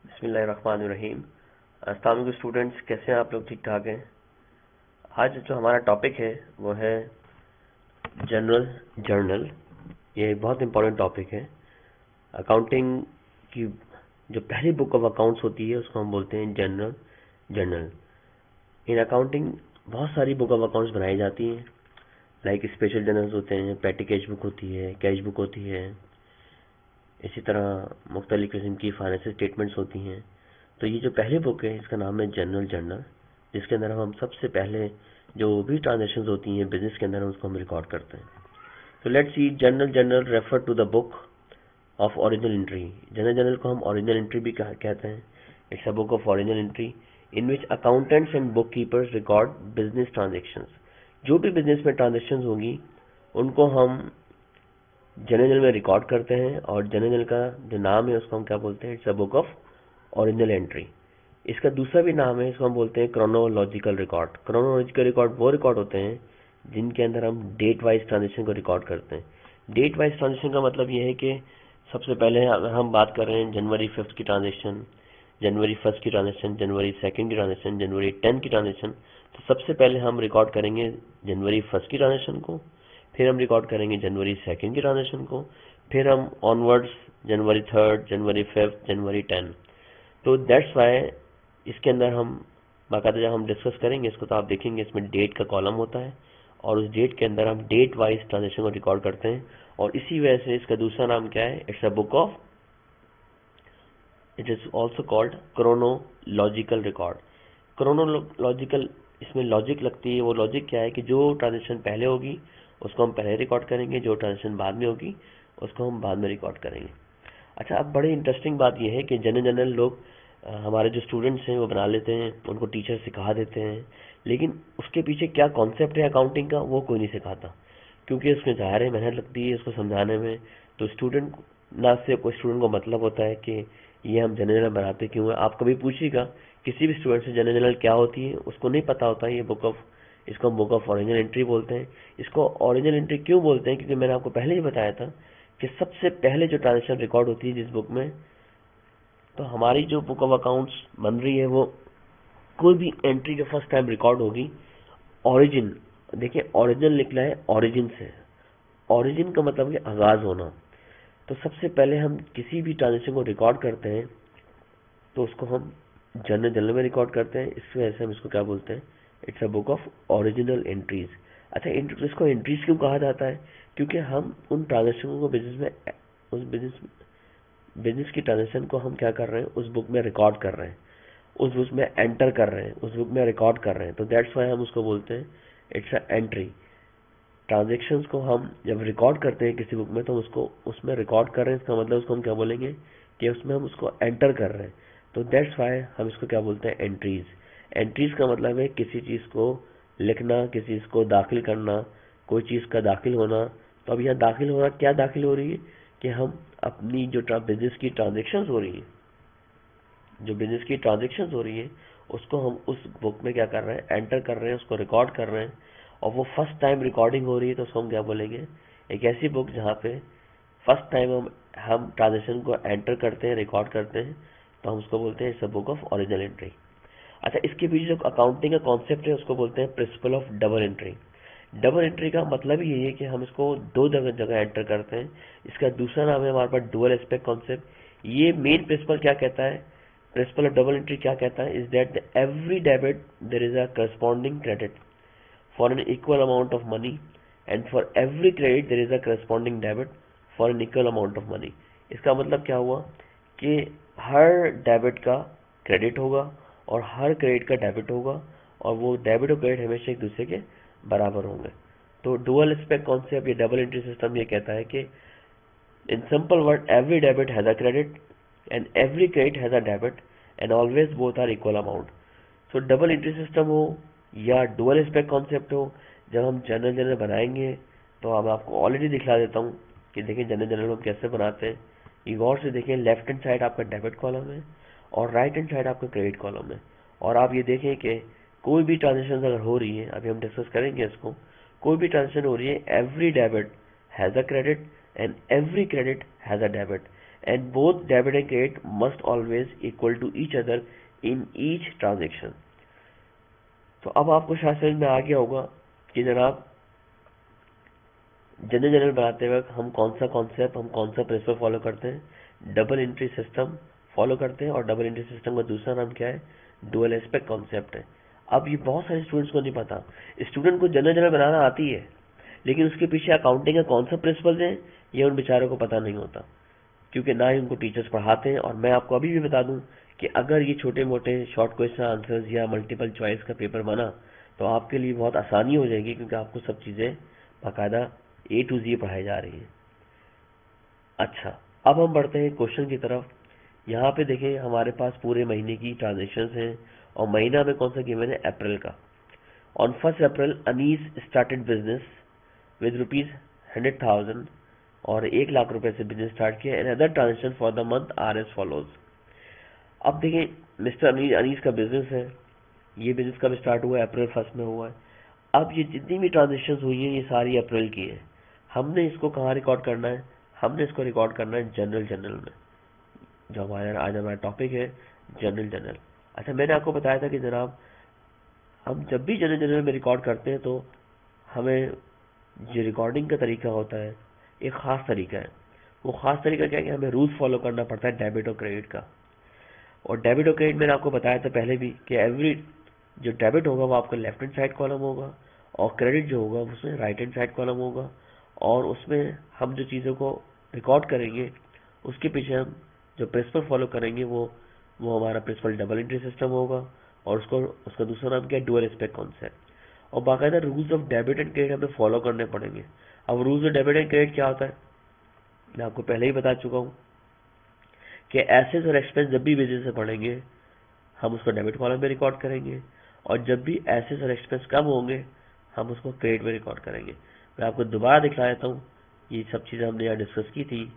बिस्मिल्लाहिर्रहमानिर्रहीम। अस्सलाम वालेकुम स्टूडेंट्स, कैसे हैं आप लोग? ठीक ठाक हैं। आज जो हमारा टॉपिक है वो है जनरल जर्नल। ये एक बहुत इंपॉर्टेंट टॉपिक है। अकाउंटिंग की जो पहली बुक ऑफ अकाउंट्स होती है उसको हम बोलते हैं जनरल जर्नल। इन अकाउंटिंग बहुत सारी बुक ऑफ अकाउंट्स बनाई जाती हैं, लाइक स्पेशल जर्नल्स होते हैं, पेटी कैश बुक होती है, कैश बुक होती है, इसी तरह मुख्तलिफ किस्म की फाइनेंशियल स्टेटमेंट्स होती हैं। तो ये जो पहली बुक है इसका नाम है जनरल जर्नल, जिसके अंदर हम सबसे पहले जो भी ट्रांजेक्शन्स होती हैं बिजनेस के अंदर उसको हम रिकॉर्ड करते हैं। तो let's see general journal refer to the book of original entry. General journal को हम ओरिजिनल एंट्री भी कहते हैं। It's a book of original entry in which accountants and book keepers record business transactions. जो भी बिजनेस में transactions होंगी उनको हम जनरल में रिकॉर्ड करते हैं, और जनरल का जो नाम है उसको हम क्या बोलते हैं? It's a book of original entry. इसका दूसरा भी नाम है, इसको हम बोलते हैं क्रोनोलॉजिकल रिकॉर्ड। क्रोनोलॉजिकल रिकॉर्ड वो रिकॉर्ड होते हैं जिनके अंदर हम डेट वाइज ट्रांजेक्शन को रिकॉर्ड करते हैं। डेट वाइज ट्रांजेक्शन का मतलब ये है कि सबसे पहले अगर हम बात कर रहे हैं जनवरी 5 की ट्रांजेक्शन, जनवरी 1 की ट्रांजेक्शन, जनवरी 2 की ट्रांजेक्शन, जनवरी 10 की ट्रांजेक्शन, तो सबसे पहले हम रिकॉर्ड करेंगे जनवरी 1 की ट्रांजेक्शन को, फिर हम रिकॉर्ड करेंगे जनवरी 2 की ट्रांजेक्शन को, फिर हम ऑनवर्ड्स जनवरी 3, जनवरी 5, जनवरी 10। तो दैट्स वाई इसके अंदर हम बाकायदा जब हम डिस्कस करेंगे इसको तो आप देखेंगे इसमें डेट का कॉलम होता है, और उस डेट के अंदर हम डेट वाइज ट्रांजेक्शन को रिकॉर्ड करते हैं। और इसी वजह से इसका दूसरा नाम क्या है? It's a book of, it is also called chronological record. Chronological, इसमें लॉजिक लगती है। वो लॉजिक क्या है कि जो ट्रांजेक्शन पहले होगी उसको हम पहले रिकॉर्ड करेंगे, जो ट्रांजेक्शन बाद में होगी उसको हम बाद में रिकॉर्ड करेंगे। अच्छा, अब बड़ी इंटरेस्टिंग बात यह है कि जनरल लोग हमारे जो स्टूडेंट्स हैं वो बना लेते हैं, उनको टीचर सिखा देते हैं, लेकिन उसके पीछे क्या कॉन्सेप्ट है अकाउंटिंग का वो कोई नहीं सिखाता, क्योंकि उसमें ज़ाहिर है मेहनत लगती है उसको समझाने में। तो स्टूडेंट ना से कोई स्टूडेंट को मतलब होता है कि ये हम जनरल बनाते क्यों है। आप कभी पूछिएगा किसी भी स्टूडेंट से जनरल क्या होती है, उसको नहीं पता होता है। ये बुक ऑफ, इसको हम बुक ऑफ ओरिजिनल एंट्री बोलते हैं। इसको ओरिजिनल एंट्री क्यों बोलते हैं? क्योंकि मैंने आपको पहले ही बताया था कि सबसे पहले जो ट्रांजेक्शन रिकॉर्ड होती है जिस बुक में, तो हमारी जो बुक ऑफ अकाउंट्स बन रही है वो कोई भी एंट्री जो फर्स्ट टाइम रिकॉर्ड होगी, ओरिजिन, देखिए ओरिजिनल निकला है ओरिजिन से। ओरिजिन का मतलब है आगाज होना। तो सबसे पहले हम किसी भी ट्रांजेक्शन को रिकॉर्ड करते हैं तो उसको हम जनरल में रिकॉर्ड करते हैं। इस वजह से हम इसको क्या बोलते हैं? It's a book of original entries. अच्छा, इसको एंट्रीज क्यों कहा जाता है? क्योंकि हम उन ट्रांजेक्शनों को बिजनेस में, उस बिजनेस की ट्रांजेक्शन को हम क्या कर रहे हैं? उस बुक में रिकॉर्ड कर रहे हैं, उस बुक में एंटर कर रहे हैं, उस बुक में रिकॉर्ड कर रहे हैं। तो दैट्स वाई हम उसको बोलते हैं इट्स अ एंट्री। ट्रांजेक्शन्स को हम जब रिकॉर्ड करते हैं किसी बुक में तो उसको उसमें रिकॉर्ड कर रहे हैं, इसका मतलब उसको हम क्या बोलेंगे कि उसमें हम उसको एंटर कर रहे हैं। तो दैट्स वाई हम इसको क्या बोलते हैं? एंट्रीज। एंट्रीज का मतलब है किसी चीज़ को लिखना, किसी चीज़ को दाखिल करना, कोई चीज़ का दाखिल होना। तो अब यहाँ दाखिल हो रहा, क्या दाखिल हो रही है कि हम अपनी जो बिजनेस की ट्रांजेक्शन्स हो रही है, जो बिजनेस की ट्रांजेक्शन्स हो रही है उसको हम उस बुक में क्या कर रहे हैं? एंटर कर रहे हैं, उसको रिकॉर्ड कर रहे हैं। और वो फर्स्ट टाइम रिकॉर्डिंग हो रही है तो उसको हम क्या बोलेंगे? एक ऐसी बुक जहाँ पे फर्स्ट टाइम हम ट्रांजेक्शन को एंटर करते हैं, रिकॉर्ड करते हैं, तो हम उसको बोलते हैं it's a book of original entry. अच्छा, इसके पीछे जो अकाउंटिंग का कॉन्सेप्ट है उसको बोलते हैं principle of double entry. Double entry का मतलब ही यही है कि हम इसको दो जगह एंटर करते हैं। इसका दूसरा नाम है हमारे पास डुअल एस्पेक्ट कॉन्सेप्ट। ये मेन प्रिंसिपल क्या कहता है? प्रिंसिपल ऑफ डबल एंट्री क्या कहता है? Is that every debit there is a corresponding credit for an equal amount of money, and for every credit there is a corresponding debit for an equal amount of money. इसका मतलब क्या हुआ कि हर debit का credit होगा और हर credit का debit होगा, और वो डेबिट और क्रेडिट हमेशा एक दूसरे के बराबर होंगे। तो डुअल एस्पेक्ट कॉन्सेप्ट, ये डबल एंट्री सिस्टम ये कहता है कि in simple word every debit has a credit and every credit has a debit and always both are equal amount. So double entry system हो या डुअल एस्पेक्ट कॉन्सेप्ट हो, जब हम जनरल बनाएंगे तो हम आपको ऑलरेडी दिखला देता हूँ कि देखिए जनरल हम कैसे बनाते हैं। ये गौर से देखें, लेफ्ट हैंड साइड आपका डेबिट कॉलम है और राइट हैंड साइड आपका क्रेडिट कॉलम है। और आप ये देखें कि कोई भी ट्रांजेक्शन अगर हो रही है, अभी हम डिस्कस करेंगे इसको, कोई भी ट्रांजेक्शन हो रही है, every debit has a credit and every credit has a debit and both debit and credit must always equal to each other in each transaction. तो अब आपको शायद समझ में आ गया होगा कि जनाब जनरल बनाते वक्त हम कौन सा कॉन्सेप्ट, हम कौन सा प्रिंसिपल फॉलो करते हैं, डबल एंट्री सिस्टम फॉलो करते हैं, और डबल एंट्री सिस्टम का दूसरा नाम क्या है, डुअल एस्पेक्ट कॉन्सेप्ट है। अब ये बहुत सारे स्टूडेंट्स को नहीं पता। स्टूडेंट को जनरल बनाना आती है, लेकिन उसके पीछे अकाउंटिंग का कौन सा प्रिंसिपल है ये उन बेचारों को पता नहीं होता, क्योंकि ना ही उनको टीचर्स पढ़ाते हैं। और मैं आपको अभी भी बता दूं कि अगर ये छोटे मोटे शॉर्ट क्वेश्चन आंसर्स या मल्टीपल चॉइस का पेपर बना तो आपके लिए बहुत आसानी हो जाएगी, क्योंकि आपको सब चीज़ें बाकायदा A to Z पढ़ाई जा रही है। अच्छा, अब हम बढ़ते हैं क्वेश्चन की तरफ। यहाँ पे देखें हमारे पास पूरे महीने की ट्रांजेक्शन हैं, और महीना में कौन सा गिवन है, अप्रैल का। On 1 April Anees started business with ₹100,000 और 1 लाख रुपए से बिजनेस स्टार्ट किया। And other transaction for the month are as follows. अब देखें मिस्टर अनीस का बिजनेस है, ये बिजनेस कब स्टार्ट हुआ है, अप्रैल 1 में हुआ है। अब ये जितनी भी ट्रांजेक्शन हुई हैं ये सारी अप्रैल की है। हमने इसको कहाँ रिकॉर्ड करना है, हमने इसको रिकॉर्ड करना है जनरल में, जो आज हमारा टॉपिक है जनरल। अच्छा, मैंने आपको बताया था कि जनाब हम जब भी जनरल में रिकॉर्ड करते हैं तो हमें जो रिकॉर्डिंग का तरीका होता है एक खास तरीका है। वो खास तरीका क्या है कि हमें रूल्स फॉलो करना पड़ता है डेबिट और क्रेडिट का। और डेबिट और क्रेडिट मैंने आपको बताया था पहले भी कि एवरी जो डेबिट होगा वो आपका लेफ्ट हैंड साइड कॉलम होगा, और क्रेडिट जो होगा उसमें राइट हैंड साइड कॉलम होगा। और उसमें हम जो चीज़ों को रिकॉर्ड करेंगे उसके पीछे हम जो प्रिंसिपल फॉलो करेंगे वो हमारा प्रिंसिपल डबल एंट्री सिस्टम होगा, और उसका दूसरा नाम क्या है, डुअल एस्पेक्ट कॉन्सेप्ट। और बाकायदा rules of debit and credit हमें फॉलो करने पड़ेंगे। अब rules of debit and credit क्या होता है, मैं आपको पहले ही बता चुका हूँ कि एसेट्स और एक्सपेंस जब भी बिजनेस से पढ़ेंगे हम उसको डेबिट कॉलम में रिकॉर्ड करेंगे, और जब भी एसेट्स और एक्सपेंस कम होंगे हम उसको क्रेडिट में रिकॉर्ड करेंगे। मैं आपको दोबारा दिखला देता हूँ, ये सब चीज़ें हमने यहाँ डिस्कस की थी,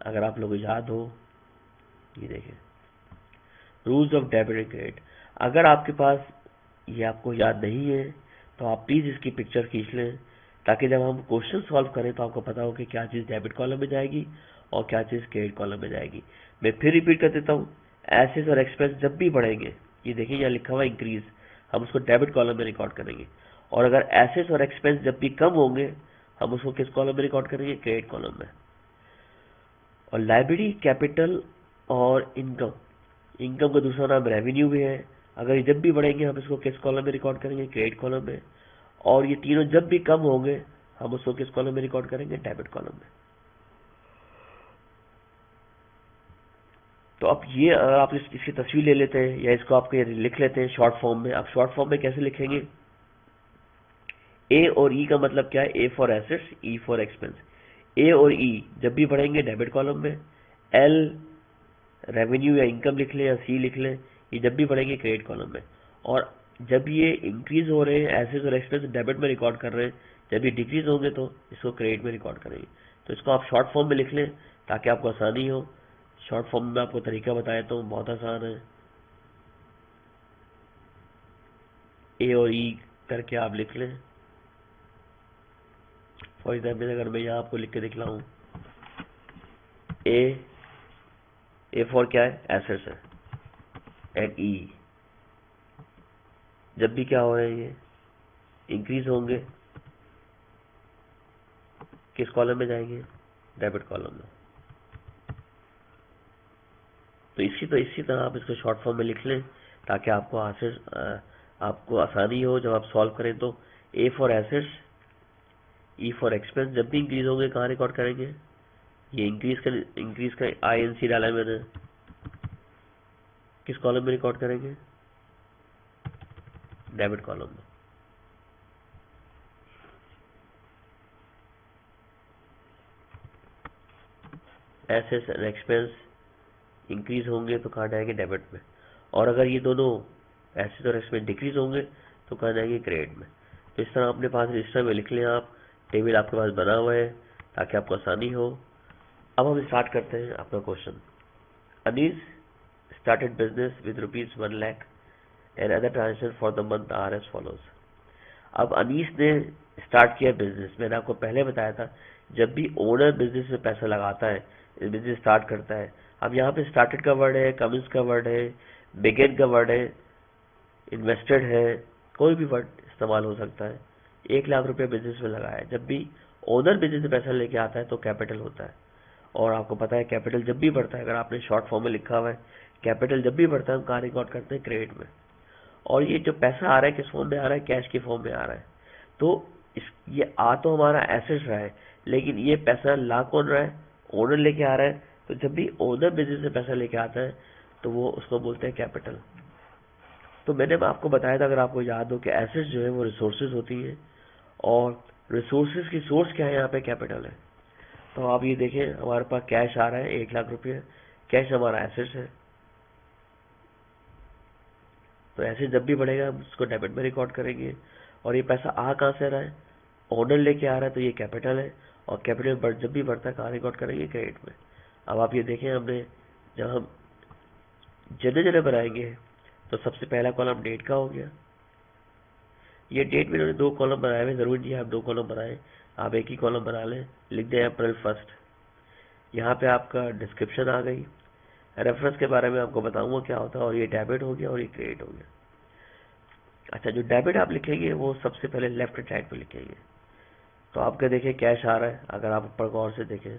अगर आप लोगों को याद हो। ये देखें rules of debit and credit. अगर आपके पास ये आपको याद नहीं है तो आप प्लीज़ इसकी पिक्चर खींच लें, ताकि जब हम क्वेश्चन सॉल्व करें तो आपको पता हो कि क्या चीज़ डेबिट कॉलम में जाएगी और क्या चीज़ क्रेडिट कॉलम में जाएगी। मैं फिर रिपीट कर देता हूँ, एसेट्स और एक्सपेंस जब भी बढ़ेंगे, ये देखिए यहाँ लिखा हुआ इंक्रीज, हम उसको डेबिट कॉलम में रिकॉर्ड करेंगे। और अगर एसेट्स और एक्सपेंस जब भी कम होंगे हम उसको किस कॉलम में रिकॉर्ड करेंगे, क्रेडिट कॉलम में। और लायबिलिटी, कैपिटल और इनकम का दूसरा नाम रेवेन्यू भी है। अगर ये जब भी बढ़ेंगे हम इसको किस कॉलम में रिकॉर्ड करेंगे, क्रेडिट कॉलम में। और ये तीनों जब भी कम होंगे हम उसको किस कॉलम में रिकॉर्ड करेंगे, डेबिट कॉलम में। तो अब ये अगर आप इसकी तस्वीर ले लेते हैं या इसको आपके लिख लेते हैं शॉर्ट फॉर्म में। अब शॉर्ट फॉर्म में कैसे लिखेंगे, ए और ई का मतलब क्या है, A for assets, E for expense. A और ई जब भी बढ़ेंगे डेबिट कॉलम में, एल रेवेन्यू या इनकम लिख लें या सी लिख लें, ये जब भी बढ़ेंगे क्रेडिट कॉलम में। और जब ये इंक्रीज हो रहे हैं एसेट्स और एक्सपेंस डेबिट में रिकॉर्ड कर रहे हैं, जब ये डिक्रीज होंगे तो इसको क्रेडिट में रिकॉर्ड करेंगे। तो इसको आप शॉर्ट फॉर्म में लिख लें ताकि आपको आसानी हो। शॉर्ट फॉर्म में आपको तरीका बताया तो बहुत आसान है, ए और ई करके आप लिख लें। फॉर एग्जाम्पल अगर मैं यहाँ आपको लिख के दिखलाऊं, ए फॉर क्या है, एसेट्स है, एंड ई जब भी क्या हो रहे हैं ये इंक्रीज होंगे किस कॉलम में जाएंगे, डेबिट कॉलम में। तो इसी तरह आप इसको शॉर्ट फॉर्म में लिख लें ताकि आपको आसानी हो जब आप सॉल्व करें। तो ए for assets, E for expense जब भी इंक्रीज होंगे कहाँ रिकॉर्ड करेंगे, ये इंक्रीज का INC डाला है मैंने, किस कॉलम में रिकॉर्ड करेंगे, डेबिट कॉलम में। एसेट्स एंड एक्सपेंस इंक्रीज होंगे तो कहाँ जाएंगे, डेबिट में। और अगर ये दोनों एसेट्स और एक्सपेंस डिक्रीज होंगे तो कहाँ जाएंगे, क्रेडिट में। तो इस तरह अपने पास रजिस्टर में लिख लें, आप टेबल आपके पास बना हुआ है ताकि आपको आसानी हो। अब हम स्टार्ट करते हैं अपना question. Anees started business with ₹1 lakh and other transaction for the month are as follows. अब अनीस ने स्टार्ट किया बिजनेस। मैंने आपको पहले बताया था जब भी ओनर बिजनेस में पैसा लगाता है, बिजनेस स्टार्ट करता है। अब यहाँ पे स्टार्टेड का वर्ड है, कमिंस का वर्ड है, बिगेन का वर्ड है, इन्वेस्टेड है, कोई भी वर्ड इस्तेमाल हो सकता है। 1 लाख रुपए बिजनेस में लगाया है। जब भी ओनर बिजनेस में पैसा लेके आता है तो कैपिटल होता है। और आपको पता है कैपिटल जब भी बढ़ता है, अगर आपने शॉर्ट फॉर्म में लिखा हुआ है कैपिटल जब भी बढ़ता है हम कहाँ रिकॉर्ड करते हैं, क्रेडिट में। और ये जो पैसा आ रहा है किस फॉर्म में आ रहा है, कैश के फॉर्म में आ रहा है। तो ये आ तो हमारा एसेट रहा है, लेकिन ये पैसा ला कौन रहा है, ओनर लेके आ रहा है। तो जब भी ओनर बिजनेस से पैसा लेके आता है तो वो उसको बोलते हैं कैपिटल। तो मैंने आपको बताया था, अगर आपको याद हो, कि एसेट्स जो है वो रिसोर्सेज होती है और रिसोर्सेज की सोर्स क्या है, यहाँ पे कैपिटल है। तो आप ये देखें, हमारे पास कैश आ रहा है 1 लाख रुपये, कैश हमारा एसेट्स है। तो ऐसे जब भी बढ़ेगा हम उसको डेबिट में रिकॉर्ड करेंगे। और ये पैसा आ कहाँ से रहा है, ओनर लेके आ रहा है, तो ये कैपिटल है। और कैपिटल जब भी बढ़ता है कहाँ रिकॉर्ड करेंगे, क्रेडिट में। अब आप ये देखें, हमने जब हम जने बनाएंगे तो सबसे पहला कॉलम डेट का हो गया। ये डेट में इन्होंने 2 कॉलम बनाए हुए, जरूरी नहीं है आप 2 कॉलम बनाएं, आप एक ही कॉलम बना लें, लिख दें अप्रैल 1। यहाँ पे आपका डिस्क्रिप्शन आ गई, रेफरेंस के बारे में आपको बताऊंगा क्या होता है। और ये डेबिट हो गया और ये क्रेडिट हो गया। अच्छा, जो डेबिट आप लिखेंगे वो सबसे पहले लेफ्ट साइड पे लिखेंगे। तो आपका देखें कैश आ रहा है, अगर आप ऊपर गौर से देखें,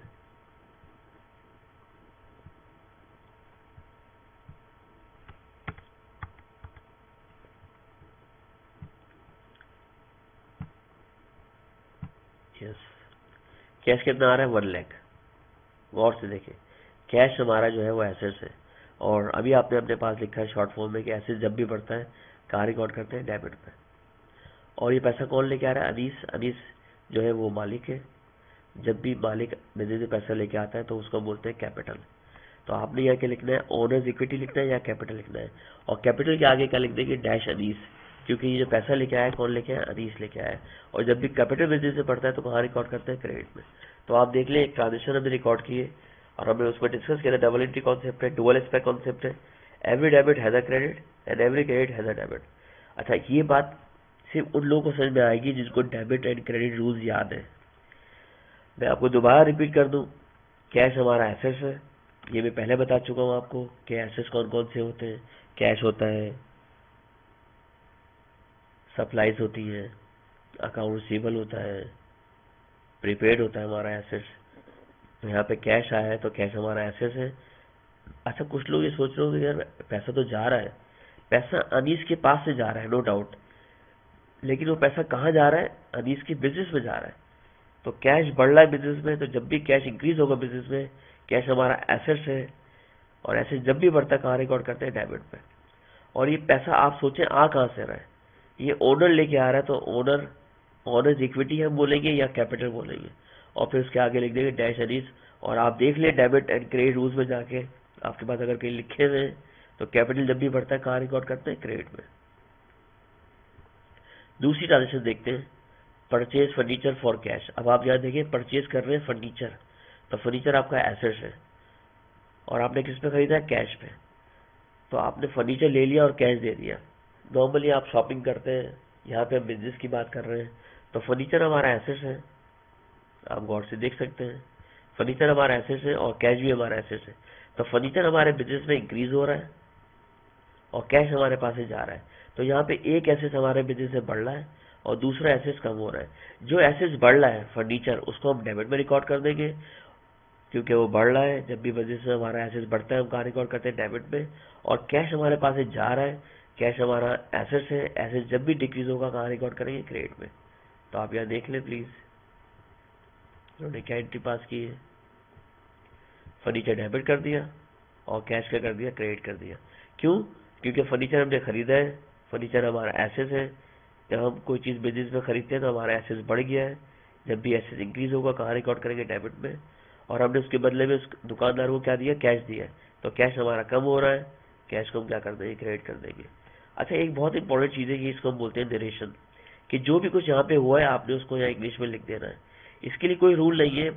यस, कैश कितना आ रहा है, 1 लाख। गौर से देखें, कैश हमारा जो है वो एसेट्स है। और अभी आपने अपने पास लिखा है शॉर्ट फॉर्म में कि एसेट जब भी बढ़ता है कहाँ रिकॉर्ड करते हैं, डेबिट पे। और ये पैसा कौन लेके आ रहा है, अनीस। अनीस जो है वो मालिक है। जब भी मालिक बिजनेस से पैसा लेके आता है तो उसको बोलते हैं कैपिटल। तो आपने यहाँ क्या लिखना है, ओनर्स इक्विटी लिखना है या कैपिटल लिखना है। और कैपिटल के आगे क्या लिख देंगे, डैश अनीस, क्योंकि ये जो पैसा लेके आया कौन लेके आया, अनीस लेके आया। और जब भी कैपिटल बिजनेस से पड़ता है तो कहाँ रिकॉर्ड करते हैं, क्रेडिट में। तो आप देख लें, एक ट्रांजेक्शन हमने रिकॉर्ड की है और हमने उसमें डिस्कस किया था, डबल एंट्री कॉन्सेप्ट है, डुअल एस्पेक्ट कॉन्सेप्ट है। Every debit has a credit and every credit has a debit. अच्छा, ये बात सिर्फ उन लोगों को समझ में आएगी जिनको डेबिट एंड क्रेडिट रूल्स याद है। मैं आपको दोबारा रिपीट कर दूं, कैश हमारा एसेट्स है, ये मैं पहले बता चुका हूं आपको कि एसेट्स कौन कौन से होते हैं। कैश होता है, सप्लाईज होती है, अकाउंट रिसीवेबल होता है, प्रीपेड होता है हमारा एसेट्स। तो यहाँ पे कैश आया है तो कैश हमारा एसेट्स है। अच्छा, कुछ लोग ये सोच रहे होंगे यार पैसा तो जा रहा है, पैसा अनीस के पास से जा रहा है, नो डाउट, लेकिन वो पैसा कहाँ जा रहा है, अनीस के बिजनेस में जा रहा है। तो कैश बढ़ रहा है बिजनेस में, तो जब भी कैश इंक्रीज होगा बिजनेस में, कैश हमारा एसेट्स है। और ऐसे जब भी बढ़ता है कहाँ रिकॉर्ड करते हैं, डेबिट पे। और ये पैसा आप सोचें आ कहाँ से रहा है, ये ओनर लेके आ रहा है, तो ओनर, ओनर्स इक्विटी हम बोलेंगे या कैपिटल बोलेंगे। और फिर उसके आगे लिख देंगे डैश अनीस। और आप देख लें डेबिट एंड क्रेडिट रूल्स में जाके, आपके पास अगर कहीं लिखे हुए हैं तो कैपिटल जब भी बढ़ता है कहाँ रिकॉर्ड करते हैं, क्रेडिट में। दूसरी ट्रांजेक्शन देखते हैं, परचेज फर्नीचर फॉर कैश। अब आप यहाँ देखिए, परचेज कर रहे हैं फर्नीचर, तो फर्नीचर आपका एसेट्स है और आपने किस पे खरीदा है, कैश पे। तो आपने फर्नीचर ले लिया और कैश दे दिया। नॉर्मली आप शॉपिंग करते हैं, यहाँ पे हम बिजनेस की बात कर रहे हैं। तो फर्नीचर हमारा एसेट्स है, आप गौर से देख सकते हैं, फर्नीचर हमारा एसेट्स है और कैश भी हमारा एसेट्स है। तो फर्नीचर हमारे बिजनेस में इंक्रीज हो रहा है और कैश हमारे पास से जा रहा है। तो यहाँ पे एक एसेट हमारे बिजनेस में बढ़ रहा है और दूसरा एसेट्स कम हो रहा है। जो एसेट्स बढ़ रहा है फर्नीचर, उसको हम डेबिट में रिकॉर्ड कर देंगे, क्योंकि वो बढ़ रहा है। जब भी बिजनेस में हमारा एसेट्स बढ़ता है हम कहाँ रिकॉर्ड करते हैं, डेबिट में। और कैश हमारे पास से जा रहा है, कैश हमारा एसेट्स है, एसेट्स जब भी डिक्रीज होगा कहाँ रिकॉर्ड करेंगे, क्रेडिट में। तो आप यहाँ देख लें प्लीज, उन्होंने क्या एंट्री पास की है, फर्नीचर डेबिट कर दिया और कैश का कर दिया, क्रेडिट कर दिया। क्यों, क्योंकि फर्नीचर हमने खरीदा है, फर्नीचर हमारा एसेट्स है। जब हम कोई चीज़ बिजनेस में खरीदते हैं तो हमारा एसेट्स बढ़ गया है, जब भी एसेट्स इंक्रीज होगा कहाँ रिकॉर्ड करेंगे, डेबिट में। और हमने उसके बदले में उस दुकानदार को क्या दिया, कैश दिया, तो कैश हमारा कम हो रहा है, कैश को हम क्या कर देंगे, क्रेडिट कर देंगे। अच्छा, एक बहुत इंपॉर्टेंट चीज़ है कि इसको हम बोलते हैं नरेशन, कि जो भी कुछ यहाँ पे हुआ है आपने उसको यहाँ इंग्लिश में लिख देना है। इसके लिए कोई रूल नहीं है,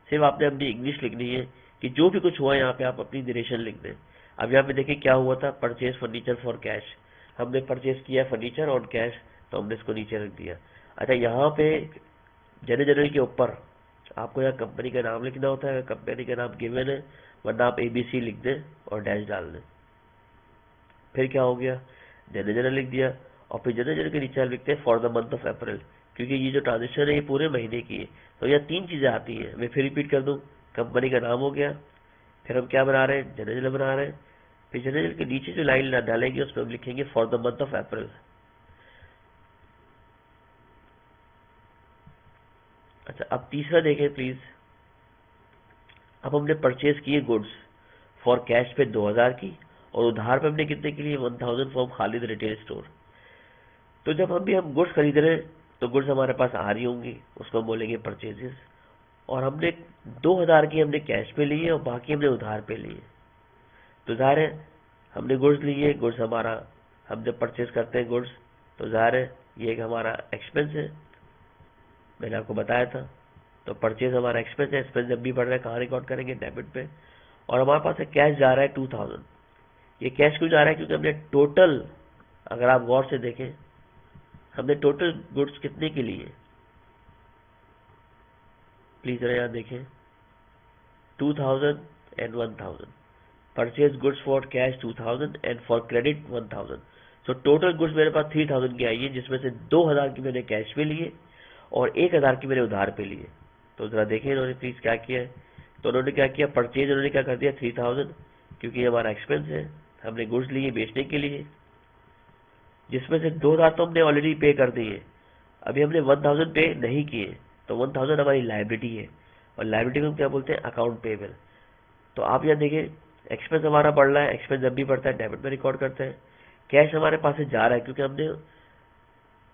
सिर्फ आपने अपनी इंग्लिश लिखनी है कि जो भी कुछ हुआ है यहाँ पे आप अपनी नरेशन लिख दें। अब यहाँ पे देखिए क्या हुआ था, परचेज फर्नीचर फॉर कैश, हमने परचेज किया फर्नीचर और कैश, तो हमने इसको नीचे रख दिया। अच्छा, यहाँ पे जनवरी के ऊपर आपको यहाँ कंपनी का नाम लिखना होता है, कंपनी का नाम गिवन है, वरना आप ABC लिख दें और डैश डाल दें। फिर क्या हो गया, जनरल लिख दिया, और फिर जनरल के नीचे लिखते हैं for the month of April, क्योंकि ये जो ट्रांजेक्शन है ये पूरे महीने की है। तो यहाँ 3 चीजें आती हैं, मैं फिर रिपीट कर दूं। कंपनी का नाम हो गया, फिर हम क्या बना रहे हैं, जनरल बना रहे हैं, फिर जनरल के नीचे जो लाइन डालेंगे उसमें हम लिखेंगे for the month of April. अच्छा, अब तीसरा देखें प्लीज। अब हमने परचेज किए गुड्स फॉर कैश पे 2000 की, और उधार पे हमने कितने के लिए 1000 फ्रॉम खालिद रिटेल स्टोर। तो जब हम गुड्स खरीद रहे हैं तो गुड्स हमारे पास आ रही होंगी, उसको हम बोलेंगे परचेजेस, और हमने 2000 की हमने कैश पे लिए और बाकी हमने उधार पे लिए। तो ज़ाहिर है हमने गुड्स लिए, गुड्स हमारा, हम जब परचेज करते हैं गुड्स तो ज़ाहिर है ये एक हमारा एक्सपेंस है, मैंने आपको बताया था। तो परचेज हमारा एक्सपेंस है, एक्सपेंस जब भी बढ़ रहा है कहाँ रिकॉर्ड करेंगे, डेबिट पे। और हमारे पास कैश जा रहा है 2000। ये कैश क्यों जा रहा है, क्योंकि हमने टोटल, अगर आप गौर से देखें, हमने टोटल गुड्स कितने के लिए, प्लीज जरा यहाँ देखें, 2000 and 1000। Purchase goods for cash 2000 and for credit 1000। So total goods मेरे पास 3000 की आई है, जिसमें से 2000 की मैंने कैश पे लिए और 1000 की मैंने उधार पे लिए। तो जरा देखें इन्होंने प्लीज क्या किया है। तो उन्होंने क्या किया, परचेज उन्होंने क्या कर दिया 3000, क्योंकि ये हमारा एक्सपेंस है, हमने गुड्स लिए बेचने के लिए, जिसमें से 2000 तो हमने ऑलरेडी पे कर दिए, अभी हमने 1000 पे नहीं किए। तो 1000 हमारी लायबिलिटी है, और लायबिलिटी को हम क्या बोलते हैं, अकाउंट पेबल। तो आप यहाँ देखिए, एक्सपेंस हमारा बढ़ रहा है, एक्सपेंस जब भी बढ़ता है डेबिट में रिकॉर्ड करते हैं। कैश हमारे पास से जा रहा है, क्योंकि हमने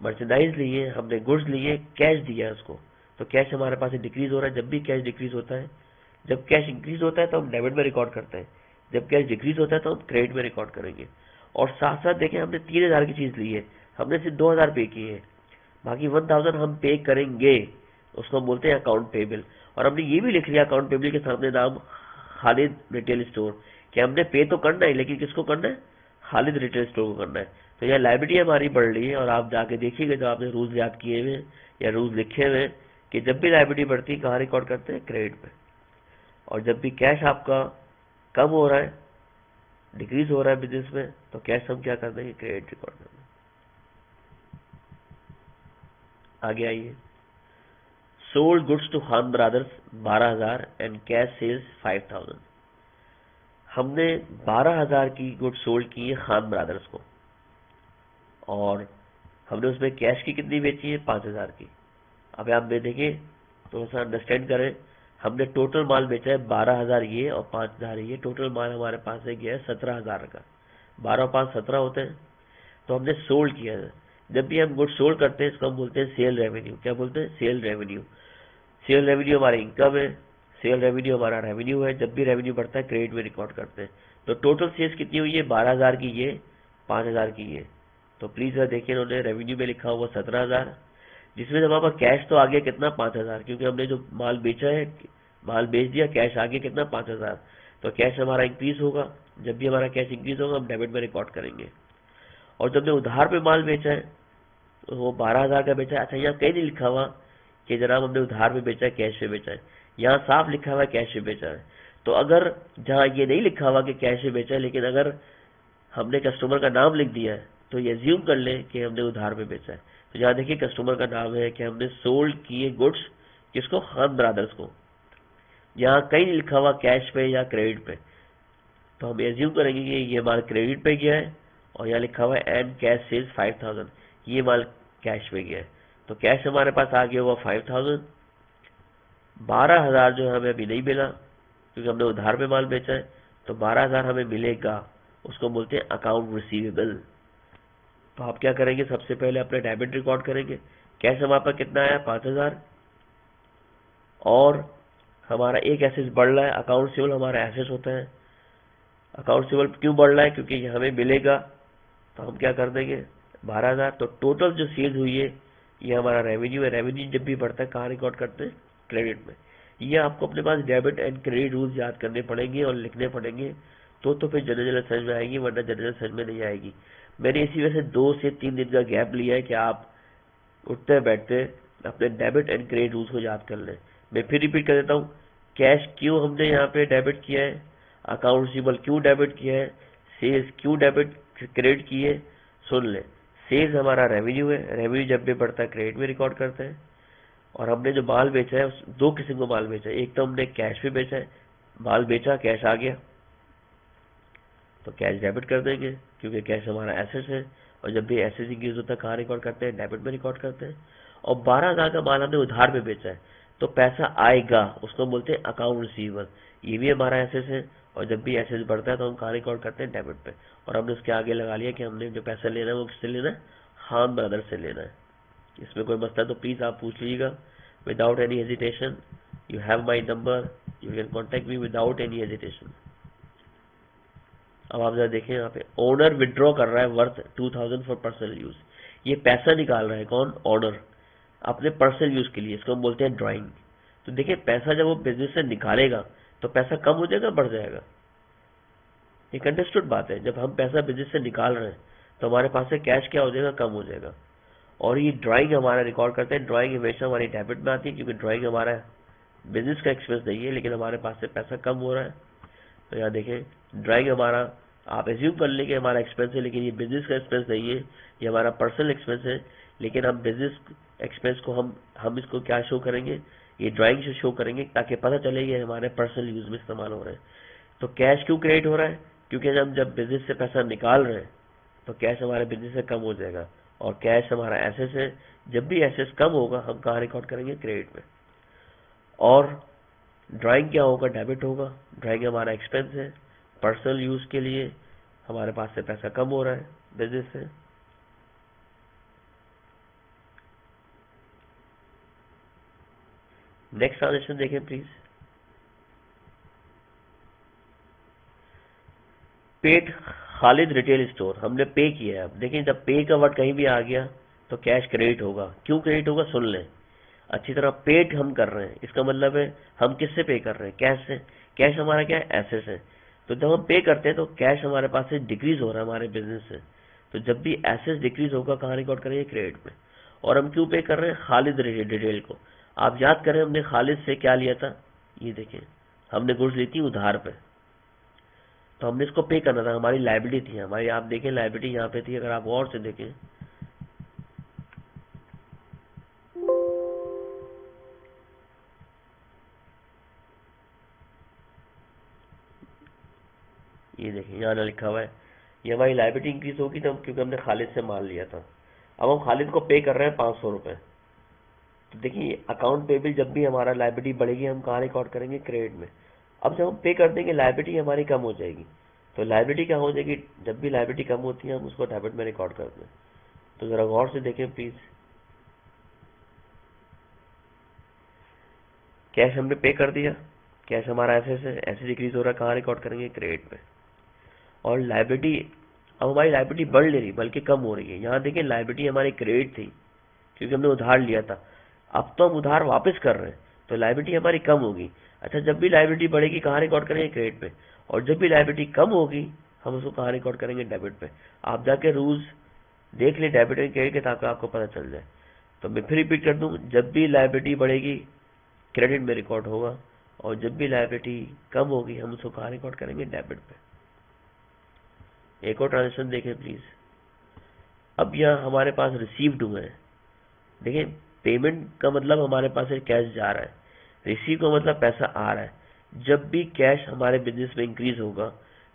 मर्चेंडाइज लिए, हमने गुड्स लिए, कैश दिया उसको, तो कैश हमारे पास से डिक्रीज हो रहा है। जब भी कैश डिक्रीज होता है, जब कैश इंक्रीज होता है तो हम डेबिट में रिकॉर्ड करते हैं, जब कैश डिक्रीज होता है तो हम क्रेडिट में रिकॉर्ड करेंगे। और साथ साथ देखें, हमने 3000 की चीज ली है, हमने सिर्फ 2000 पे किए हैं, बाकी 1000 हम पे करेंगे, उसको हम बोलते हैं अकाउंट पेबल। और हमने ये भी लिख लिया अकाउंट पेबल के सामने नाम खालिद रिटेल स्टोर, कि हमने पे तो करना है, लेकिन किसको करना है, खालिद रिटेल स्टोर को करना है। तो यह लायबिलिटी हमारी बढ़ रही है, और आप जाके देखिएगा जब आपने रूल्स याद किए हुए या रूल्स लिखे हुए, कि जब भी लायबिलिटी बढ़ती है कहाँ रिकॉर्ड करते हैं, क्रेडिट पे। और जब भी कैश आपका कम हो रहा है, डिक्रीज हो रहा है बिजनेस में, तो कैश हम क्या कर देंगे, क्रेडिट रिकॉर्ड कर देंगे। आगे आइए, sold goods to Khan brothers 12000 and cash sales 5000। हमने 12000 की गुड्स सोल्ड की है खान ब्रदर्स को, और हमने उसमें कैश की कितनी बेची है, 5000 की। अब आप देखिए, थोड़ा सा अंडरस्टैंड करें, हमने टोटल माल बेचा है 12000 ये और 5000 ये, टोटल माल हमारे पास से गया है 17000 का, 12 और 5 17 होते हैं। तो हमने सोल्ड किया है। जब भी हम गुड सोल्ड करते हैं इसको हम बोलते हैं सेल रेवेन्यू। क्या बोलते हैं, सेल रेवेन्यू। सेल रेवेन्यू हमारी इनकम है, सेल रेवेन्यू हमारा रेवेन्यू है, जब भी रेवेन्यू बढ़ता है क्रेडिट में रिकॉर्ड करते हैं। तो टोटल सेल्स कितनी हुई है, 12000 की ये, 5000 की ये। तो प्लीज देखिए, इन्होंने रेवेन्यू में लिखा हुआ 17000, जिसमें जब हमारा कैश तो आ गया कितना, 5000, क्योंकि हमने जो माल बेचा है, माल बेच दिया, कैश आ गया कितना, 5000। तो कैश हमारा इंक्रीज होगा, जब भी हमारा कैश इंक्रीज होगा हम डेबिट में रिकॉर्ड करेंगे। और जब हमने उधार पे माल बेचा है तो वो 12000 का बेचा है। अच्छा, यहाँ कहीं नहीं लिखा हुआ कि जनाब हमने उधार पे बेचा है, कैश पे बेचा है, यहाँ साफ लिखा हुआ है कैश पे बेचा है। तो अगर जहाँ ये नहीं लिखा हुआ कि कैश पे बेचा है, लेकिन अगर हमने कस्टमर का नाम लिख दिया है, तो ये अज्यूम कर ले कि हमने उधार पे बेचा है। तो यहाँ देखिए कस्टमर का नाम है कि हमने सोल्ड किए गुड्स किसको, खान ब्रदर्स को। यहाँ कहीं नहीं लिखा हुआ कैश पे या क्रेडिट पे, तो हम एज्यूम करेंगे कि ये माल क्रेडिट पे गया है, और यहाँ लिखा हुआ है एंड कैश सेल्स 5000, ये माल कैश पे गया है। तो कैश हमारे पास आ गया हुआ 5000, 12000 जो हमें अभी नहीं मिला क्योंकि हमने उधार पे माल बेचा है, तो 12000 हमें मिलेगा, उसको बोलते हैं अकाउंट रिसीवेबल। तो आप क्या करेंगे, सबसे पहले अपने डेबिट रिकॉर्ड करेंगे। कैश हमारे पास कितना आया, 5000, और हमारा एक एसेट बढ़ रहा है, अकाउंट रिसीवेबल हमारा एसेट होता है। अकाउंट रिसीवेबल क्यों बढ़ रहा है, क्योंकि हमें मिलेगा, तो हम क्या कर देंगे 12000। तो टोटल जो सेल्स हुई है ये हमारा रेवेन्यू है। रेवेन्यू जब भी बढ़ता है कहाँ रिकॉर्ड करते हैं, क्रेडिट में। ये आपको अपने पास डेबिट एंड क्रेडिट रूल्स याद करने पड़ेंगे और लिखने पड़ेंगे, तो फिर जनरल समझ में आएगी, वरना जनरल समझ में नहीं आएगी। मैंने इसी वजह से 2 से 3 दिन का गैप लिया है कि आप उठते बैठते अपने डेबिट एंड क्रेडिट रूल्स को याद कर लें। मैं फिर रिपीट कर देता हूँ, कैश क्यों हमने यहाँ पे डेबिट किया है, अकाउंट रिसीवेबल क्यों डेबिट किया है, सेल्स क्यों डेबिट क्रेडिट की है। सुन ले, सेल्स हमारा रेवेन्यू है, रेवेन्यू जब भी बढ़ता है क्रेडिट में रिकॉर्ड करते हैं। और हमने जो माल बेचा है, दो किस्म का माल बेचा है, एक तो हमने कैश पे बेचा है, माल बेचा कैश आ गया तो कैश डेबिट कर देंगे क्योंकि कैश हमारा एसेट है। और जब भी एसेट इंक्रीज होता है कहाँ रिकॉर्ड करते हैं, डेबिट में रिकॉर्ड करते हैं। और 12,000 का माल हमने उधार पे बेचा है तो पैसा आएगा, उसको बोलते हैं अकाउंट रिसीवेबल, ये भी हमारा एसेट है। और जब भी एसेट बढ़ता है तो हम कहाँ रिकॉर्ड करते हैं, डेबिट पे। और हमने उसके आगे लगा लिया कि हमने जो पैसा लेना है वो किससे लेना है, हान ब्रदर से लेना है। इसमें कोई मसला तो प्लीज आप पूछ लीजिएगा without any hesitation. You have my number, you can contact me without any hesitation. अब आप जरा देखें, यहाँ पे ओनर विड्रॉ कर रहा है वर्थ 2000 फॉर पर्सनल यूज। ये पैसा निकाल रहा है कौन, ओनर, अपने पर्सनल यूज के लिए। इसको हम बोलते हैं ड्राइंग। तो देखिए पैसा जब वो बिजनेस से निकालेगा तो पैसा कम हो जाएगा, बढ़ जाएगा। एक अंडरस्टूड बात है, जब हम पैसा बिजनेस से निकाल रहे हैं तो हमारे पास से कैश क्या हो जाएगा, कम हो जाएगा। और ये ड्राइंग हमारा रिकॉर्ड करते हैं। ड्राइंग हमेशा हमारी डेबिट में आती है क्योंकि ड्राइंग हमारा बिजनेस का एक्सपेंस नहीं है, लेकिन हमारे पास से पैसा कम हो रहा है। तो यहाँ देखें ड्राइंग हमारा, आप एज्यूम कर लेंगे हमारा एक्सपेंस है, लेकिन ये बिजनेस का एक्सपेंस नहीं है, ये हमारा पर्सनल एक्सपेंस है। लेकिन हम बिजनेस एक्सपेंस को हम इसको क्या शो करेंगे, ये ड्राइंग से शो करेंगे ताकि पता चले ये हमारे पर्सनल यूज में इस्तेमाल हो रहे हैं। तो कैश क्यों क्रेडिट हो रहा है, क्योंकि हम जब बिजनेस से पैसा निकाल रहे हैं तो कैश हमारे बिजनेस से कम हो जाएगा। और कैश हमारा एसेट है, जब भी एसेट कम होगा हम कहाँ रिकॉर्ड करेंगे, क्रेडिट में। और ड्राइंग क्या होगा, डेबिट होगा। ड्राइंग हमारा एक्सपेंस है, पर्सनल यूज के लिए हमारे पास से पैसा कम हो रहा है बिजनेस से। नेक्स्ट ट्रांजेक्शन देखें please. Paid Khalid retail store, हमने पे किया है। अब देखिए जब पे का वर्ड कहीं भी आ गया तो कैश क्रेडिट होगा। क्यों क्रेडिट होगा, सुन लें अच्छी तरह। पेड हम कर रहे हैं, इसका मतलब है हम किससे पे कर रहे हैं, कैश से। कैश हमारा क्या है, एसेट है। तो जब हम पे करते हैं तो कैश हमारे पास से डिक्रीज हो रहा है हमारे बिजनेस से। तो जब भी एसेट डिक्रीज होगा कहाँ रिकॉर्ड करेंगे, क्रेडिट में। और हम क्यों पे कर रहे हैं, खालिद रिटेल को। आप याद करें हमने खालिद से क्या लिया था, ये देखें हमने गुड्स ली थी उधार पे, तो हमने इसको पे करना था, हमारी लायबिलिटी थी हमारी। आप देखें लायबिलिटी यहाँ पे थी, अगर आप और से देखें ये देखें यहाँ ना लिखा हुआ है, ये हमारी लायबिलिटी इंक्रीज होगी तब क्योंकि हमने खालिद से माल लिया था। अब हम खालिद को पे कर रहे हैं 500 रुपए। तो देखिए अकाउंट पेबल जब भी हमारा लायबिलिटी बढ़ेगी हम कहाँ रिकॉर्ड करेंगे, क्रेडिट में। अब जब हम पे कर देंगे लायबिलिटी हमारी कम हो जाएगी। तो लायबिलिटी क्या हो जाएगी, जब भी लायबिलिटी कम होती है हम उसको डेबिट में रिकॉर्ड करते हैं। तो जरा गौर से देखें प्लीज। कैश हमने पे कर दिया, कैश हमारा ऐसे डिक्रीज हो रहा है, कहाँ रिकॉर्ड करेंगे, क्रेडिट में। और लायबिलिटी, अब हमारी लायबिलिटी बढ़ नहीं रही बल्कि कम हो रही है। यहाँ देखिए लायबिलिटी हमारी क्रेडिट थी क्योंकि हमने उधार लिया था, अब तो हम उधार वापस कर रहे हैं तो लायबिलिटी हमारी कम होगी। अच्छा जब भी लायबिलिटी बढ़ेगी कहाँ रिकॉर्ड करेंगे, क्रेडिट पे। और जब भी लायबिलिटी कम होगी हम उसको कहाँ रिकॉर्ड करेंगे, डेबिट पे। आप जाके रूल्स देख ले डेबिट एंड क्रेडिट के ताकि आपको पता चल जाए। तो मैं फिर रिपीट कर दूं, जब भी लायबिलिटी बढ़ेगी क्रेडिट में रिकॉर्ड होगा, और जब भी लायबिलिटी कम होगी हम उसको कहाँ रिकॉर्ड करेंगे, डेबिट पे। एक और ट्रांजेक्शन देखें प्लीज। अब यहाँ हमारे पास रिसीव्ड हुए हैं। देखिए पेमेंट का मतलब हमारे पास कैश जा रहा है, रिसीव का मतलब पैसा आ रहा है। जब भी कैश हमारे बिजनेस में इंक्रीज होगा,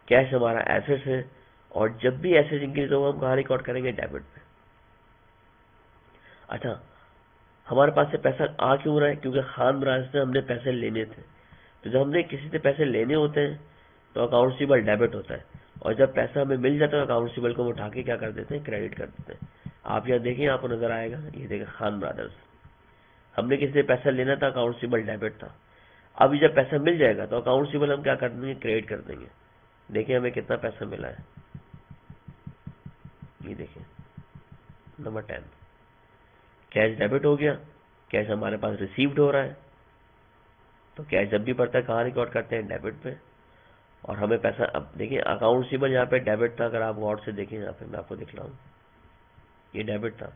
कैश हमारा एसेट है, और जब भी एसेट इंक्रीज होगा हम कहाँ रिकॉर्ड करेंगे, डेबिट पे। अच्छा हमारे पास से पैसा आ क्यों रहा है, क्योंकि खान ब्रांच से हमने पैसे लेने थे। तो जब हमने किसी से पैसे लेने होते हैं तो अकाउंट रिसीवेबल डेबिट होता है, और जब पैसा हमें मिल जाता है अकाउंट रिसीवेबल को उठा के क्या कर देते हैं, क्रेडिट कर देते हैं। आप यहाँ देखें, आपको नजर आएगा, ये देखें खान ब्रदर्स, हमने किसी से पैसा लेना था, अकाउंट रिसीवेबल डेबिट था। अब जब पैसा मिल जाएगा तो अकाउंट रिसीवेबल हम क्या कर देंगे, क्रेडिट कर देंगे। देखिए हमें कितना पैसा मिला है, ये देखिए नंबर 10, कैश डेबिट हो गया, कैश हमारे पास रिसीव्ड हो रहा है। तो कैश जब भी पड़ता है कहाँ रिकॉर्ड करते हैं, डेबिट पे। और हमें पैसा, अब देखिए अकाउंट रिसीवेबल यहाँ पे डेबिट था, अगर आप गौर से देखें यहाँ पे मैं आपको दिख रहा हूँ, ये डेबिट था।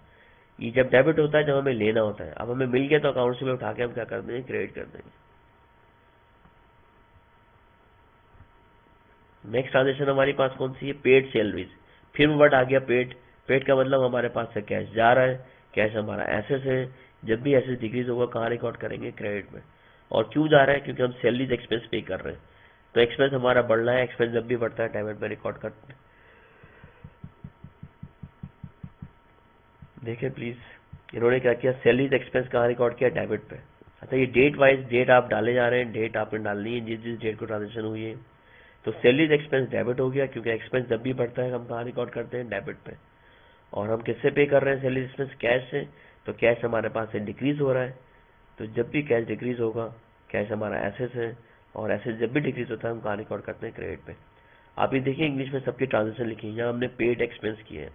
ये जब डेबिट होता है जब हमें लेना होता है। अब हमें मिल गया तो अकाउंट से उठा के हम क्या कर देंगे, क्रेडिट कर देंगे। नेक्स्ट ट्रांजेक्शन हमारे पास कौन सी है, पेड सैलरीज। फिर वर्ड आ गया पेड। पेड का मतलब हमारे पास से कैश जा रहा है, कैश हमारा एसेट है। जब भी एसेट डिक्रीज होगा कहाँ रिकॉर्ड करेंगे, क्रेडिट में। और क्यों जा रहा है, क्योंकि हम सैलरीज एक्सपेंस पे कर रहे हैं, तो एक्सपेंस हमारा बढ़ रहा है। एक्सपेंस जब भी बढ़ता है डेबिट में रिकॉर्ड करते हैं। देखिए प्लीज, इन्होंने क्या किया, सैलरीज एक्सपेंस कहाँ रिकॉर्ड किया, डेबिट पे। अच्छा, ये डेट वाइज डेट आप डाले जा रहे हैं, डेट आपने डालनी है जिस जिस डेट को ट्रांजेक्शन हुई है। तो सैलरीज एक्सपेंस डेबिट हो गया, क्योंकि एक्सपेंस जब भी बढ़ता है हम कहाँ रिकॉर्ड करते हैं, डेबिट पे। और हम किससे पे कर रहे हैं सैलरी एक्सपेंस, कैश से। तो कैश हमारे पास से डिक्रीज हो रहा है, तो जब भी कैश डिक्रीज होगा, कैश हमारा एसेट है, और एसेट जब भी डिक्रीज होता है हम कहाँ रिकॉर्ड करते हैं, क्रेडिट पे। आप ये देखिए इंग्लिश में सबकी ट्रांजेक्शन लिखी है, यहाँ हमने पेड एक्सपेंस किए हैं।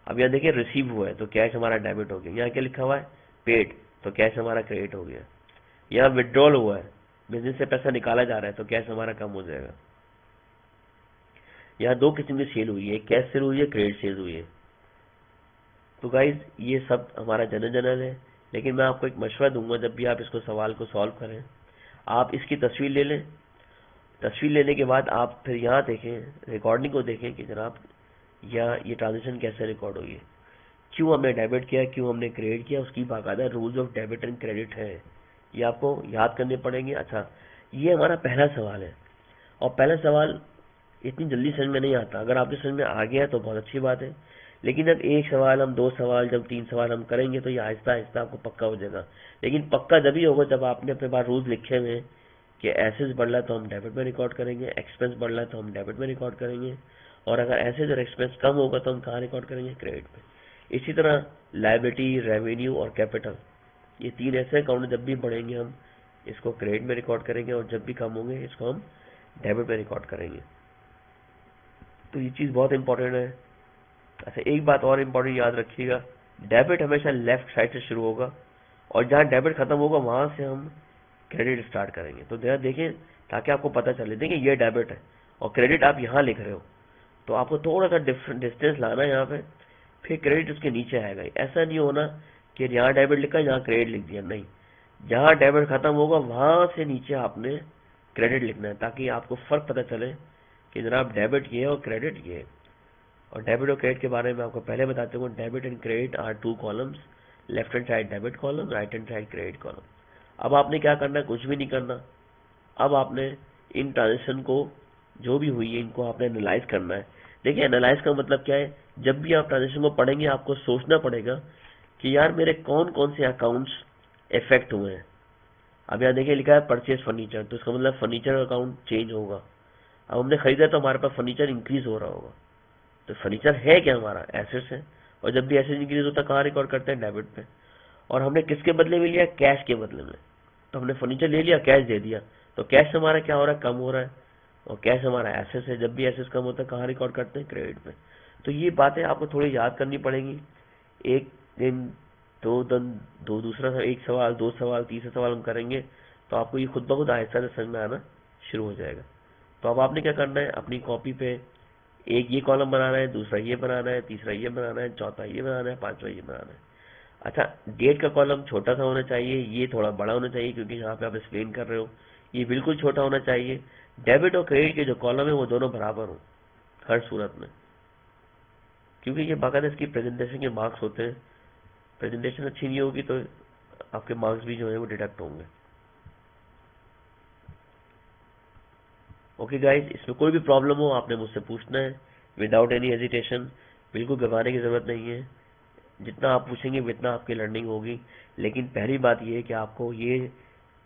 अब यहाँ देखिए रिसीव हुआ है तो कैश हमारा डेबिट हो गया। यहाँ क्या लिखा हुआ है, पेड, तो कैश हमारा क्रेडिट हो गया। यहाँ विड्रॉल हुआ है, बिजनेस से पैसा निकाला जा रहा है, तो कैश हमारा कम हो जाएगा। यहाँ दो किस्म की सेल हुई है, कैश सेल हुई है, क्रेडिट सेल हुई है। तो गाइज ये सब हमारा जनरल है, लेकिन मैं आपको एक मशवरा दूंगा, जब भी आप इसको सवाल को सॉल्व करें, आप इसकी तस्वीर ले लें। तस्वीर लेने के बाद आप फिर यहाँ देखें, रिकॉर्डिंग को देखें कि जनाब यहाँ ये ट्रांजेक्शन कैसे रिकॉर्ड हुई है, क्यों हमने डेबिट किया, क्यों हमने क्रेडिट किया, उसकी बाकायदा rules of debit and credit है, ये आपको याद करने पड़ेंगे। अच्छा, ये हमारा पहला सवाल है, और पहला सवाल इतनी जल्दी समझ में नहीं आता। अगर आपके समझ में आ गया तो बहुत अच्छी बात है, लेकिन जब एक सवाल, हम दो सवाल, जब तीन सवाल हम करेंगे तो ये आहिस्ता आहिस्ता आपको पक्का हो जाएगा। लेकिन पक्का जब ही होगा जब आपने अपने पास रूल्स लिखे हुए हैं कि एसेट्स बढ़ रहा है तो हम डेबिट में रिकॉर्ड करेंगे, एक्सपेंस बढ़ रहा है तो हम डेबिट में रिकॉर्ड करेंगे, और अगर एसेट्स और एक्सपेंस कम होगा तो हम कहाँ रिकॉर्ड करेंगे, क्रेडिट में। इसी तरह लायबिलिटी, रेवेन्यू और कैपिटल, ये तीन ऐसे अकाउंट जब भी बढ़ेंगे हम इसको क्रेडिट में रिकॉर्ड करेंगे, और जब भी कम होंगे इसको हम डेबिट में रिकॉर्ड करेंगे। तो ये चीज़ बहुत इंपॉर्टेंट है। अच्छा, एक बात और इंपॉर्टेंट याद रखिएगा, डेबिट हमेशा लेफ्ट साइड से शुरू होगा, और जहाँ डेबिट खत्म होगा वहां से हम क्रेडिट स्टार्ट करेंगे। तो जरा देखें ताकि आपको पता चले। देखिए ये डेबिट है और क्रेडिट आप यहाँ लिख रहे हो, तो आपको थोड़ा सा डिफरेंट डिस्टेंस लाना है यहाँ पे, फिर क्रेडिट उसके नीचे आएगा। ऐसा नहीं होना कि यहाँ डेबिट लिखा यहाँ क्रेडिट लिख दिया, नहीं, जहाँ डेबिट खत्म होगा वहां से नीचे आपने क्रेडिट लिखना है, ताकि आपको फर्क पता चले कि जनाब डेबिट ये है और क्रेडिट ये है। और डेबिट और क्रेडिट के बारे में आपको पहले बताते हूँ, debit and credit are two columns, left hand side debit column, right hand side credit column. अब आपने क्या करना है, कुछ भी नहीं करना। अब आपने इन ट्रांजेक्शन को जो भी हुई है इनको आपने एनालाइज करना है। देखिए एनालाइज का मतलब क्या है, जब भी आप ट्रांजेक्शन को पढ़ेंगे आपको सोचना पड़ेगा कि यार मेरे कौन कौन से अकाउंट्स इफेक्ट हुए हैं। अब यहाँ देखिए लिखा है परचेज फर्नीचर, तो इसका मतलब फर्नीचर अकाउंट चेंज होगा। अब हमने खरीदा तो हमारे पास फर्नीचर इंक्रीज हो रहा होगा, तो फर्नीचर है क्या, हमारा एसेट्स है, और जब भी एसेट इंक्रीज होता है कहाँ रिकॉर्ड करते हैं, डेबिट पे। और हमने किसके बदले में लिया, कैश के बदले में। तो हमने फर्नीचर ले लिया, कैश दे दिया, तो कैश हमारा क्या हो रहा है, कम हो रहा है, और कैश हमारा एसेट्स है। जब भी एसेट्स कम होता है कहाँ रिकॉर्ड करते हैं, क्रेडिट पे। तो ये बातें आपको थोड़ी याद करनी पड़ेंगी। एक दिन, दो दिन, दो दूसरा एक सवाल, दो सवाल, तीसरा सवाल हम करेंगे तो आपको ये खुद ब खुद आहिस्ता से समझ में आना शुरू हो जाएगा। तो अब आपने क्या करना है, अपनी कॉपी पे एक ये कॉलम बनाना है, दूसरा ये बनाना है, तीसरा ये बनाना है, चौथा ये बनाना है, पांचवा ये बनाना है। अच्छा, डेट का कॉलम छोटा सा होना चाहिए, ये थोड़ा बड़ा होना चाहिए, क्योंकि यहाँ पे आप एक्सप्लेन कर रहे हो। ये बिल्कुल छोटा होना चाहिए। डेबिट और क्रेडिट के जो कॉलम है वो दोनों बराबर हो हर सूरत में, क्योंकि ये बाकायदा इसकी प्रेजेंटेशन के मार्क्स होते हैं। प्रेजेंटेशन अच्छी नहीं होगी तो आपके मार्क्स भी जो है वो डिडक्ट होंगे। ओके गाइज, इसमें कोई भी प्रॉब्लम हो आपने मुझसे पूछना है विदाउट एनी हेजिटेशन, बिल्कुल घबराने की जरूरत नहीं है। जितना आप पूछेंगे उतना आपकी लर्निंग होगी। लेकिन पहली बात यह है कि आपको ये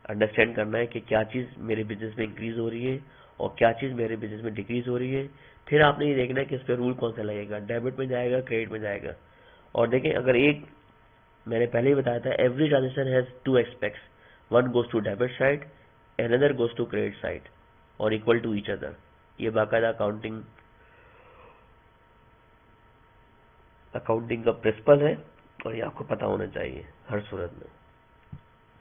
अंडरस्टैंड करना है कि क्या चीज़ मेरे बिजनेस में इंक्रीज हो रही है और क्या चीज़ मेरे बिजनेस में डिक्रीज हो रही है। फिर आपने ये देखना है कि इस पर रूल कौन सा लगेगा, डेबिट में जाएगा, क्रेडिट में जाएगा। और देखें, अगर एक मैंने पहले ही बताया था, every transaction has two aspects, one goes to debit side, another goes to credit side, और इक्वल टू ईच अदर। ये बाकायदा अकाउंटिंग का प्रिंसिपल है, और ये आपको पता होना चाहिए हर सूरत में।